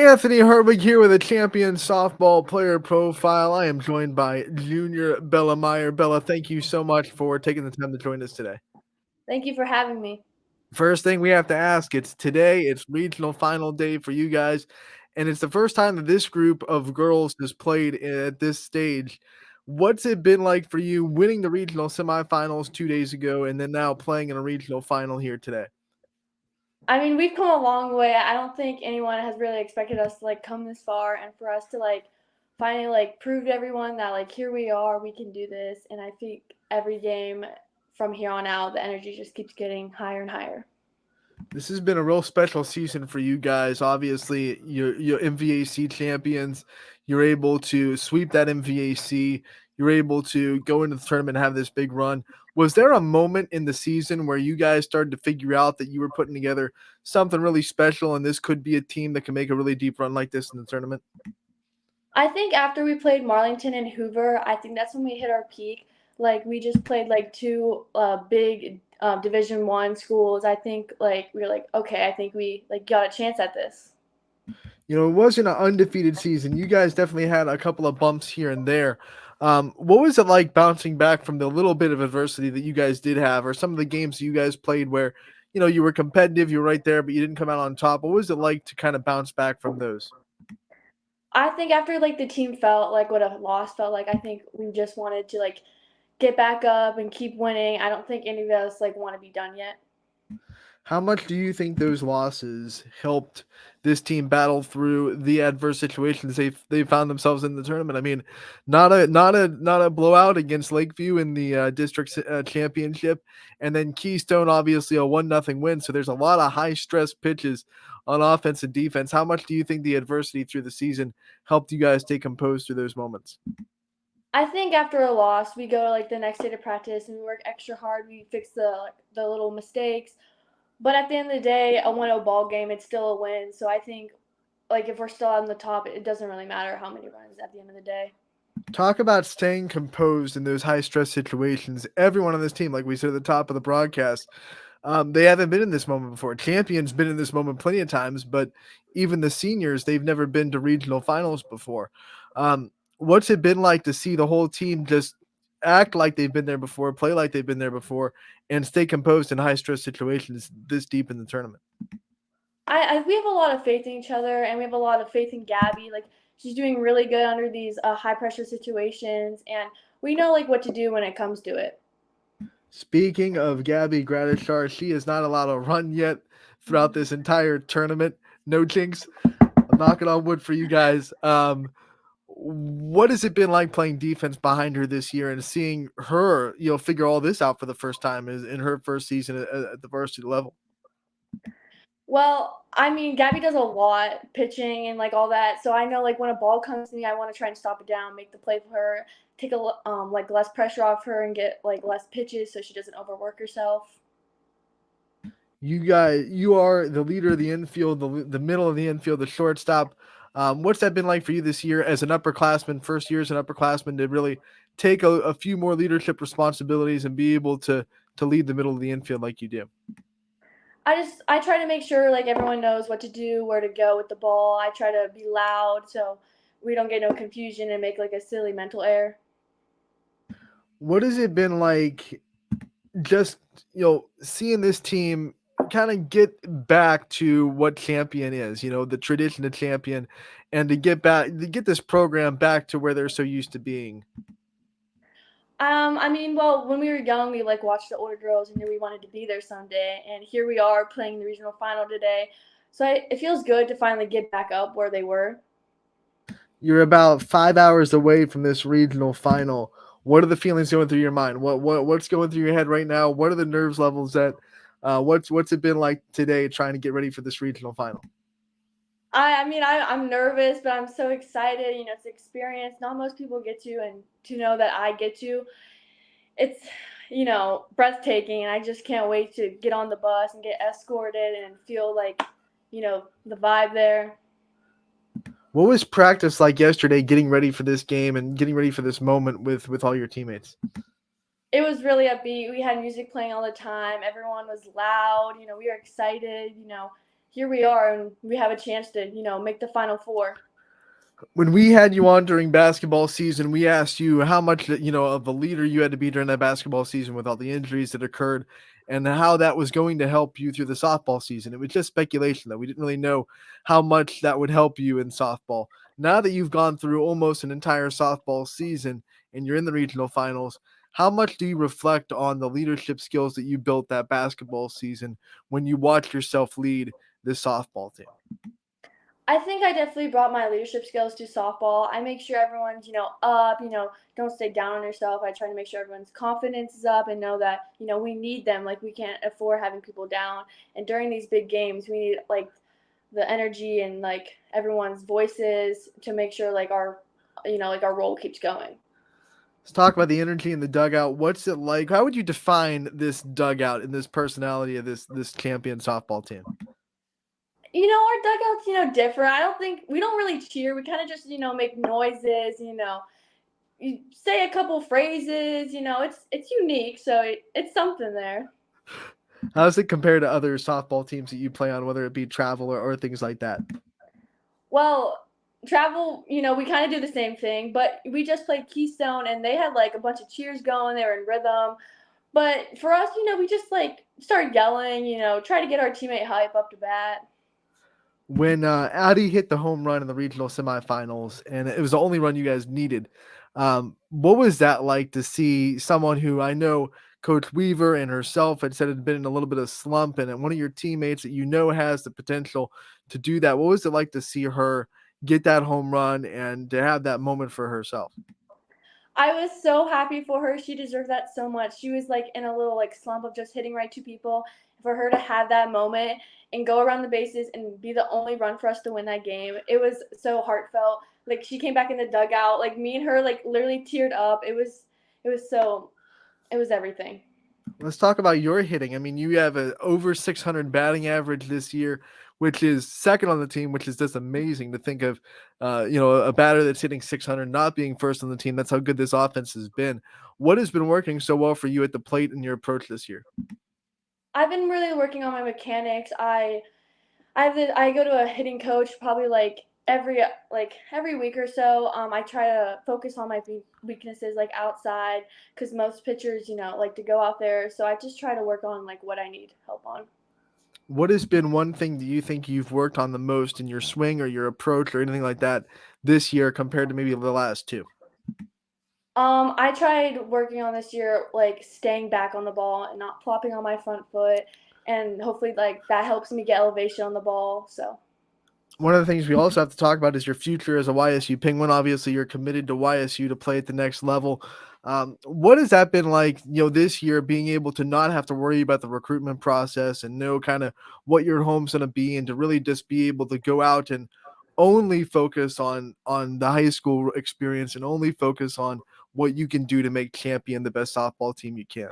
Anthony Herwig here with a champion softball player profile. I am joined by Junior Bella Meyer. Bella, thank you so much for taking the time to join us today. Thank you for having me. First thing we have to ask, it's today, it's regional final day for you guys, and it's the first time that this group of girls has played at this stage. What's it been like for you winning the regional semifinals 2 days ago and then now playing in a regional final here today? I mean, we've come a long way. I don't think anyone has really expected us to come this far and for us to finally prove to everyone that here we are, we can do this. And I think every game from here on out, the energy just keeps getting higher and higher. This has been a real special season for you guys. Obviously, you're MVAC champions. You're able to sweep that MVAC. You're able to go into the tournament and have this big run. Was there a moment in the season where you guys started to figure out that you were putting together something really special and this could be a team that can make a really deep run like this in the tournament? I think after we played Marlington and Hoover, I think that's when we hit our peak. We just played two big Division 1 schools. I think we were okay, I think we got a chance at this. It wasn't an undefeated season. You guys definitely had a couple of bumps here and there. What was it like bouncing back from the little bit of adversity that you guys did have, or some of the games you guys played where, you were competitive, you were right there, but you didn't come out on top? What was it like to kind of bounce back from those? I think after the team felt like what a loss felt like, I think we just wanted to get back up and keep winning. I don't think any of us want to be done yet. How much do you think those losses helped this team battle through the adverse situations they found themselves in the tournament? I mean, not a blowout against Lakeview in the district championship, and then Keystone obviously a 1-0 win. So there's a lot of high stress pitches on offense and defense. How much do you think the adversity through the season helped you guys stay composed through those moments? I think after a loss, we go to the next day to practice and we work extra hard. We fix the little mistakes. But at the end of the day, a 1-0 ball game, it's still a win. So I think if we're still on the top, it doesn't really matter how many runs at the end of the day. Talk about staying composed in those high stress situations. Everyone on this team, like we said at the top of the broadcast, they haven't been in this moment before. Champion's been in this moment plenty of times, but even the seniors, they've never been to regional finals before. What's it been like to see the whole team just act like they've been there before, play like they've been there before, and stay composed in high stress situations this deep in the tournament? We have a lot of faith in each other, and we have a lot of faith in Gabby. She's doing really good under these high pressure situations, and we know what to do when it comes to it. Speaking of Gabby Gratishar, she has not allowed a run yet throughout this entire tournament. No jinx. I'm knocking on wood for you guys. What has it been like playing defense behind her this year and seeing her, figure all this out for the first time in her first season at the varsity level? Well, I mean, Gabby does a lot pitching and all that. So I know when a ball comes to me, I want to try and stop it down, make the play for her, take less pressure off her, and get less pitches so she doesn't overwork herself. You are the leader of the infield, the middle of the infield, the shortstop. What's that been like for you this year as an upperclassman, first year as an upperclassman, to really take a few more leadership responsibilities and be able to lead the middle of the infield like you do? I try to make sure everyone knows what to do, where to go with the ball. I try to be loud so we don't get no confusion and make a silly mental error. What has it been like just, seeing this team kind of get back to what champion is, the tradition of champion, and to get this program back to where they're so used to being? I mean, well, when we were young, we watched the older girls and knew we wanted to be there someday. And here we are playing the regional final today. So it feels good to finally get back up where they were. You're about 5 hours away from this regional final. What are the feelings going through your mind? What's going through your head right now? What are the nerves levels at? What's it been like today trying to get ready for this regional final? I mean, I'm nervous, but I'm so excited. It's an experience not most people get to, and to know that I get to, it's breathtaking. And I just can't wait to get on the bus and get escorted and feel the vibe there. What was practice like yesterday, getting ready for this game and getting ready for this moment with all your teammates? It was really upbeat. We had music playing all the time. Everyone was loud. We were excited. here we are, and we have a chance to make the Final Four. When we had you on during basketball season, we asked you how much of a leader you had to be during that basketball season with all the injuries that occurred, and how that was going to help you through the softball season. It was just speculation though. We didn't really know how much that would help you in softball. Now that you've gone through almost an entire softball season and you're in the regional finals, how much do you reflect on the leadership skills that you built that basketball season when you watch yourself lead this softball team? I think I definitely brought my leadership skills to softball. I make sure everyone's, up, don't stay down on yourself. I try to make sure everyone's confidence is up and know that, we need them. Like, we can't afford having people down. And during these big games, we need, like, the energy and, like, everyone's voices to make sure, like, our role keeps going. Let's talk about the energy in the dugout. What's it like? How would you define this dugout and this personality of this champion softball team? Our dugouts, differ. I don't think we don't really cheer. We kind of just, make noises, you say a couple phrases, it's unique, so it's something there. How does it compare to other softball teams that you play on, whether it be travel or things like that? Well, travel, we kind of do the same thing, but we just played Keystone and they had like a bunch of cheers going. They were in rhythm. But for us, we just like started yelling, try to get our teammate hype up to bat. When Addie hit the home run in the regional semifinals, and it was the only run you guys needed, what was that like to see someone who I know Coach Weaver and herself had said had been in a little bit of slump, and one of your teammates that has the potential to do that? What was it like to see her get that home run and to have that moment for herself? I was so happy for her. She deserved that so much. She was like in a little like slump of just hitting right to people. For her to have that moment and go around the bases and be the only run for us to win that game, it was so heartfelt. Like, she came back in the dugout, like me and her like literally teared up. It was everything. Let's talk about your hitting. I mean, you have a over 600 batting average this year, which is second on the team, which is just amazing to think of. A batter that's hitting 600 not being first on the team. That's how good this offense has been. What has been working so well for you at the plate in your approach this year? I've been really working on my mechanics. I go to a hitting coach probably like every week or so. I try to focus on my weaknesses like outside, because most pitchers like to go out there. So I just try to work on like what I need help on. What has been one thing that you think you've worked on the most in your swing or your approach or anything like that this year compared to maybe the last two? I tried working on this year like staying back on the ball and not flopping on my front foot, and hopefully like that helps me get elevation on the ball. So One of the things we also have to talk about is your future as a YSU Penguin. Obviously, you're committed to YSU to play at the next level. What has that been like, this year, being able to not have to worry about the recruitment process and know kind of what your home's going to be, and to really just be able to go out and only focus on the high school experience and only focus on what you can do to make champion the best softball team you can?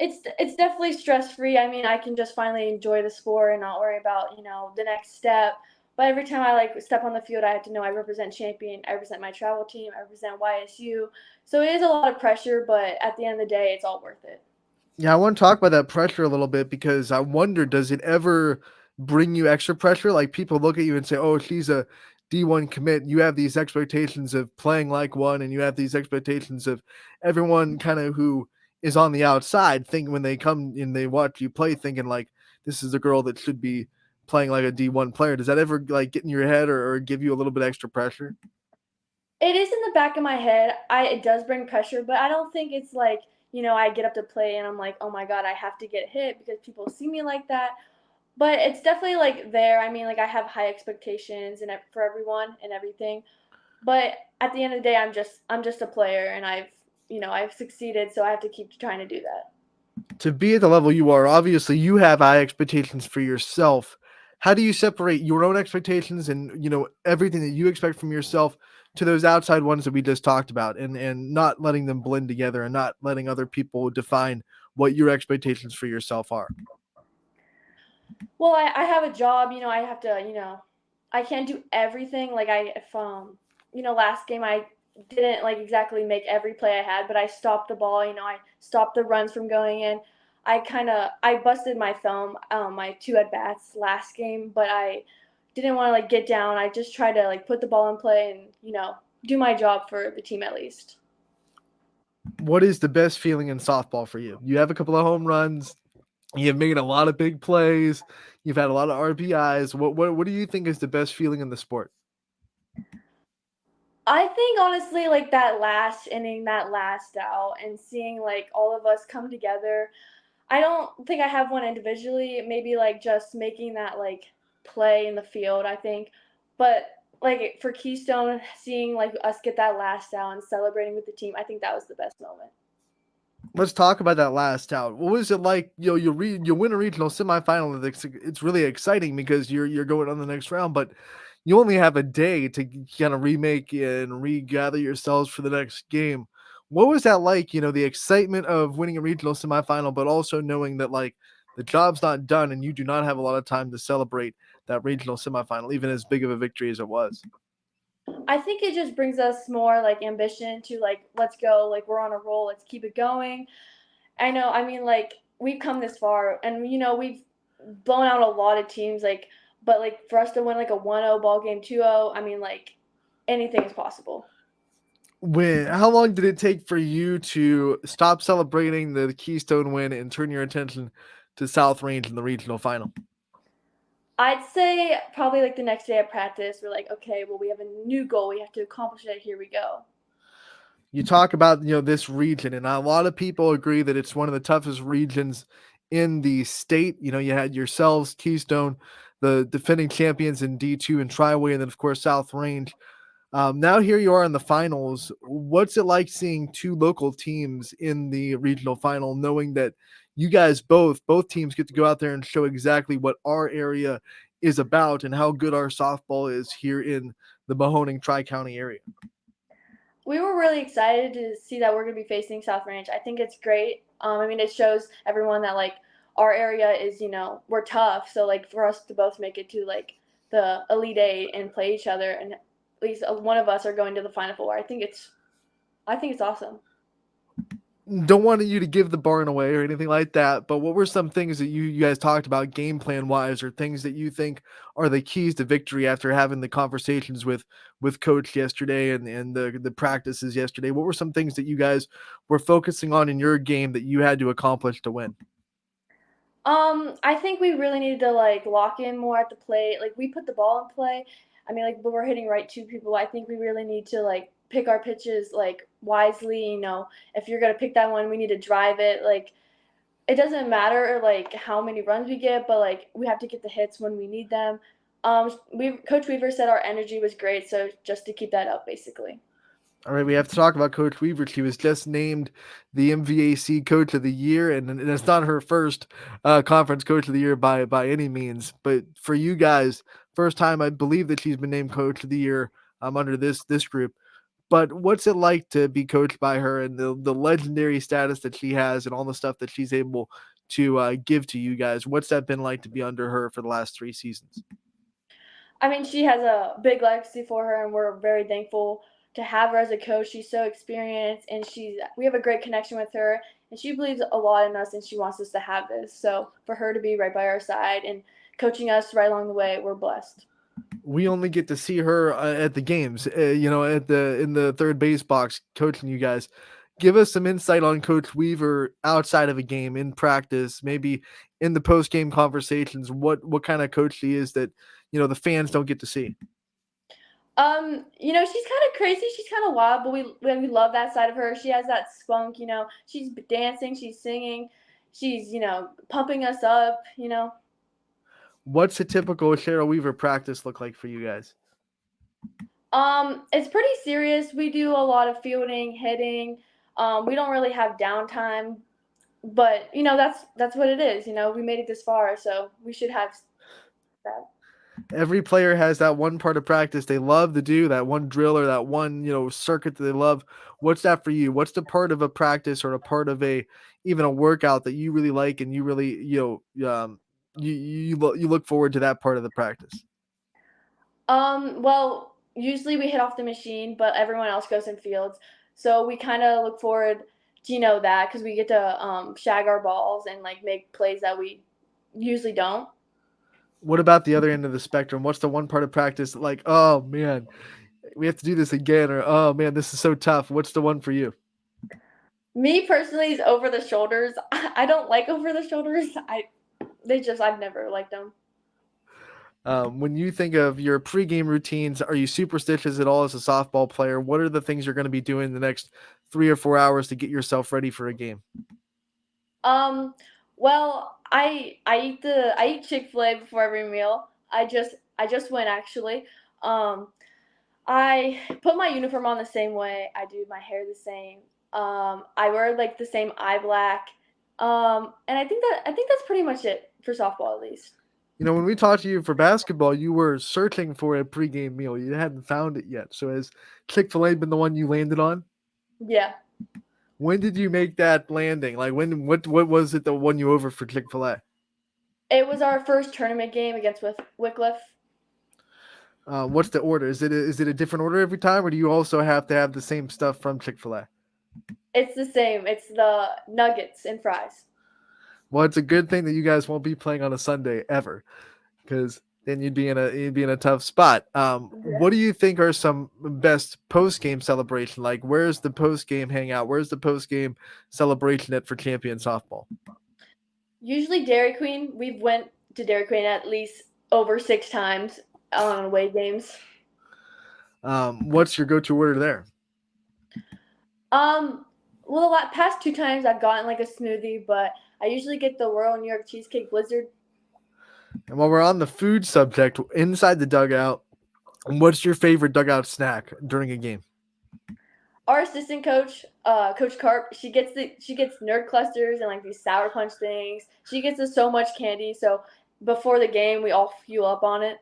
it's definitely stress free. I mean, I can just finally enjoy the sport and not worry about the next step. But every time I like step on the field, I have to know I represent champion, I represent my travel team, I represent YSU. So it is a lot of pressure, but at the end of the day, it's all worth it. Yeah, I want to talk about that pressure a little bit because I wonder, does it ever bring you extra pressure? Like, people look at you and say, "Oh, she's a D1 commit." You have these expectations of playing like one, and you have these expectations of everyone kind of who is on the outside thinking when they come and they watch you play, thinking like this is a girl that should be playing like a D1 player. Does that ever like get in your head or give you a little bit extra pressure? It is in the back of my head. It does bring pressure, but I don't think it's like I get up to play and I'm like, oh my god, I have to get hit because people see me like that. But it's definitely like there. I mean, like, I have high expectations and for everyone and everything. But at the end of the day, I'm just a player, and I've succeeded, so I have to keep trying to do that. To be at the level you are, obviously you have high expectations for yourself. How do you separate your own expectations and everything that you expect from yourself to those outside ones that we just talked about, and not letting them blend together and not letting other people define what your expectations for yourself are? Well, I have a job. I have to. I can't do everything. Like, if last game I didn't like exactly make every play I had, but I stopped the ball. I stopped the runs from going in. I busted my thumb, my two at bats last game, but I didn't want to like get down. I just tried to like put the ball in play and do my job for the team at least. What is the best feeling in softball for you? You have a couple of home runs. You've made a lot of big plays. You've had a lot of RBIs. What do you think is the best feeling in the sport? I think honestly, like that last inning, that last out, and seeing like all of us come together. I don't think I have one individually. Maybe like just making that like play in the field. I think, but like for Keystone, seeing like us get that last out and celebrating with the team, I think that was the best moment. Let's talk about that last out. What was it like? You win a regional semifinal. It's really exciting because you're going on the next round, but you only have a day to kind of remake and regather yourselves for the next game. What was that like? The excitement of winning a regional semifinal, but also knowing that like the job's not done and you do not have a lot of time to celebrate that regional semifinal, even as big of a victory as it was. I think it just brings us more like ambition to like let's go, like we're on a roll, let's keep it going. I know, I mean like we've come this far and we've blown out a lot of teams like but like for us to win like a 1-0 ball game 2-0, I mean like anything is possible. How long did it take for you to stop celebrating the Keystone win and turn your attention to South Range in the regional final? I'd say probably like the next day at practice, we're like, okay, well, we have a new goal. We have to accomplish it. Here we go. You talk about this region, and a lot of people agree that it's one of the toughest regions in the state. You had yourselves, Keystone, the defending champions in D2 and Triway, and then of course South Range. Now here you are in the finals. What's it like seeing two local teams in the regional final, knowing that you guys both teams get to go out there and show exactly what our area is about and how good our softball is here in the Mahoning Tri-County area? We were really excited to see that we're going to be facing South Ranch. I think it's great. I mean, it shows everyone that like our area is, we're tough. So like for us to both make it to like the Elite Eight and play each other, and at least one of us are going to the Final Four. I think it's awesome. Don't want you to give the barn away or anything like that, but what were some things that you guys talked about game plan wise, or things that you think are the keys to victory after having the conversations with coach yesterday and the practices yesterday? What were some things that you guys were focusing on in your game that you had to accomplish to win? I think we really needed to like lock in more at the plate. Like we put the ball in play. I mean, like, but we're hitting right to people. I think we really need to like pick our pitches like wisely. If you're gonna pick that one, we need to drive it. Like it doesn't matter like how many runs we get, but like we have to get the hits when we need them. We Coach Weaver said our energy was great, so just to keep that up, basically. All right, we have to talk about Coach Weaver. She was just named the MVAC Coach of the Year, and it's not her first conference Coach of the Year by any means. But for you guys, first time I believe that she's been named Coach of the Year under this group. But what's it like to be coached by her and the legendary status that she has and all the stuff that she's able to give to you guys? What's that been like to be under her for the last 3 seasons? I mean, she has a big legacy for her, and we're very thankful to have her as a coach. She's so experienced, and we have a great connection with her, and she believes a lot in us, and she wants us to have this. So for her to be right by our side and coaching us right along the way, we're blessed. We only get to see her at the games, at the in the third base box coaching you guys. Give us some insight on Coach Weaver outside of a game in practice, maybe in the post game conversations. What kind of coach she is that the fans don't get to see. She's kind of crazy. She's kind of wild, but we love that side of her. She has that spunk. She's dancing, she's singing, she's pumping us up. What's a typical Cheryl Weaver practice look like for you guys? It's pretty serious. We do a lot of fielding, hitting. We don't really have downtime, but that's what it is. We made it this far, so we should have that. Every player has that one part of practice they love to do, that one drill or that one circuit that they love. What's that for you? What's the part of a practice or a part of a even a workout that you really like and you really you look forward to that part of the practice? Well, usually we hit off the machine, but everyone else goes in fields, so we kind of look forward Do you know that? Because we get to shag our balls and like make plays that we usually don't. What about the other end of the spectrum? What's the one part of practice that like, oh man, we have to do this again, or oh man, this is so tough? What's the one for you? Me personally is over the shoulders. I don't like over the shoulders. I've never liked them. When you think of your pregame routines, are you superstitious at all as a softball player? What are the things you're going to be doing the next 3 or 4 hours to get yourself ready for a game? Um, well, I eat Chick-fil-A before every meal. I just went actually. Um, I put my uniform on the same way. I do my hair the same. I wear like the same eye black. And I think that's pretty much it for softball at least. You know, when we talked to you for basketball, you were searching for a pregame meal. You hadn't found it yet. So has Chick-fil-A been the one you landed on? Yeah. When did you make that landing? Like what was it that won you over for Chick-fil-A? It was our first tournament game against Wycliffe. What's the order? Is it a different order every time, or do you also have to have the same stuff from Chick-fil-A? It's the same. It's the nuggets and fries. Well, it's a good thing that you guys won't be playing on a Sunday ever, because then you'd be in a tough spot. Yeah. What do you think are some best post game celebration? Like, where's the post game hangout? Where's the post game celebration at for champion softball? Usually Dairy Queen. We've went to Dairy Queen at least over 6 times on away games. What's your go to order there? Um, well, the past 2 times I've gotten like a smoothie, but I usually get the Royal New York Cheesecake Blizzard. And while we're on the food subject, inside the dugout, what's your favorite dugout snack during a game? Our assistant coach, Coach Carp, she gets nerd clusters and like these sour punch things. She gets us so much candy, so before the game we all fuel up on it.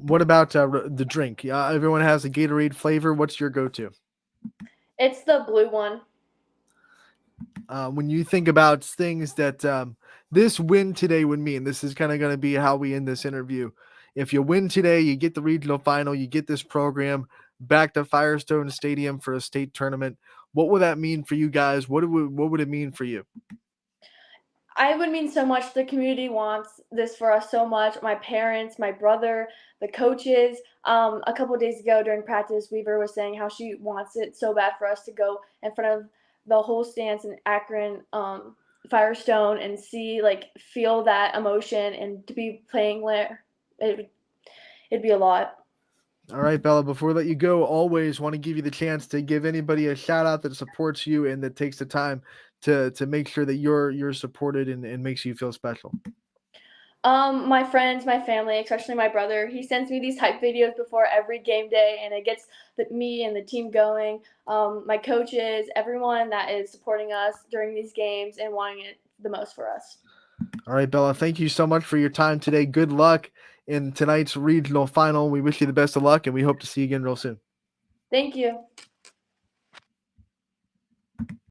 What about the drink? Yeah, everyone has a Gatorade flavor. What's your go to? It's the blue one. When you think about things that this win today would mean, this is kind of going to be how we end this interview. If you win today, you get the regional final, you get this program back to Firestone Stadium for a state tournament. What would that mean for you guys? What would it mean for you? I would mean so much. The community wants this for us so much. My parents, my brother, the coaches. A couple of days ago during practice, Weaver was saying how she wants it so bad for us to go in front of the whole stands in Akron, Firestone, and see like feel that emotion and to be playing there. It it'd be a lot. All right, Bella, before I let you go, always want to give you the chance to give anybody a shout out that supports you and that takes the time to make sure that you're supported and makes you feel special. My friends, my family, especially my brother, he sends me these hype videos before every game day, and it gets me and the team going. My coaches, everyone that is supporting us during these games and wanting it the most for us. All right, Bella, thank you so much for your time today. Good luck in tonight's regional final. We wish you the best of luck, and we hope to see you again real soon. Thank you.